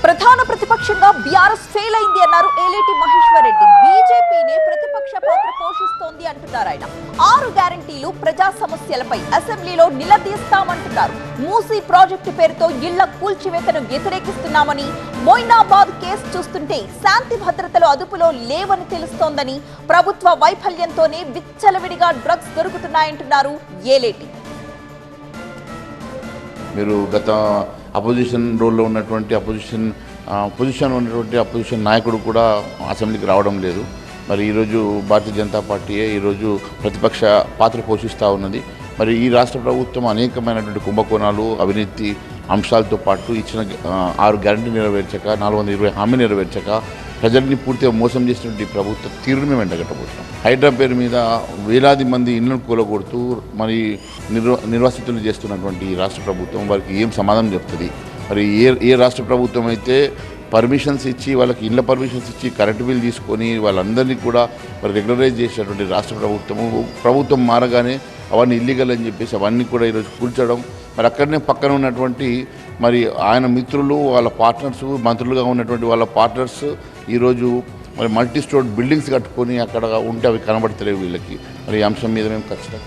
ప్రధాన ప్రతిపక్షంగా BRS fail అయింది అన్నారు ఏలేటి మహేశ్వర్ రెడ్డి. బీజేపీనే ప్రతిపక్ష పాత్ర పోషిస్తోంది అంటున్నారు ఆయన. 6 గ్యారంటీలు ప్రజా సమస్యలపై అసెంబ్లీలో నిలదీస్తామంటున్నారు. మూసీ ప్రాజెక్టు పేరుతో ఇళ్ల కూల్చివేతను వ్యతిరేకిస్తున్నామని, మొయినాబాద్ కేసు చూస్తుంటే శాంతి భద్రతలు అదుపులో లేవని తెలుస్తోందని, ప్రభుత్వ వైఫల్యంతోనే విచ్చలవిడిగా డ్రగ్స్ దొరుకుతున్నాయంటున్నారు ఏలేటి. మీరు గత అపోజిషన్ రోల్లో ఉన్నటువంటి అపోజిషన్ నాయకుడు కూడా అసెంబ్లీకి రావడం లేదు. మరి ఈరోజు భారతీయ జనతా పార్టీయే ఈరోజు ప్రతిపక్ష పాత్ర పోషిస్తూ ఉన్నది. మరి ఈ రాష్ట్ర ప్రభుత్వం అనేకమైనటువంటి కుంభకోణాలు, అవినీతి అంశాలతో పాటు ఇచ్చిన 6 గ్యారంటీ నెరవేర్చక, 420 హామీ నెరవేర్చక ప్రజల్ని పూర్తిగా మోసం చేసినటువంటి ప్రభుత్వ తీరును మేము వెంటగట్టబోతున్నాం. హైడ్రా పేరు మీద వేలాది మంది ఇళ్లను కూలగొడుతూ మరి నిర్వాసితులు చేస్తున్నటువంటి ఈ రాష్ట్ర ప్రభుత్వం వారికి ఏం సమాధానం చెప్తుంది? మరి ఏ రాష్ట్ర ప్రభుత్వం అయితే పర్మిషన్స్ ఇచ్చి, వాళ్ళకి ఇళ్ళ పర్మిషన్స్ ఇచ్చి కరెంటు బిల్ తీసుకొని వాళ్ళందరినీ కూడా మరి రెగ్యులరైజ్ చేసినటువంటి రాష్ట్ర ప్రభుత్వం మారగానే అవన్నీ ఇల్లీగల్ అని చెప్పేసి అవన్నీ కూడా ఈరోజు కూల్చడం, మరి అక్కడనే పక్కన ఉన్నటువంటి మరి ఆయన మిత్రులు, వాళ్ళ పార్ట్నర్స్, మంత్రులుగా ఉన్నటువంటి వాళ్ళ పార్ట్నర్స్ ఈరోజు మరి మల్టీ స్టోర్ బిల్డింగ్స్ కట్టుకొని అక్కడ ఉంటే అవి కనబడతలేవు వీళ్ళకి. మరి ఈ అంశం మీద మేము ఖచ్చితంగా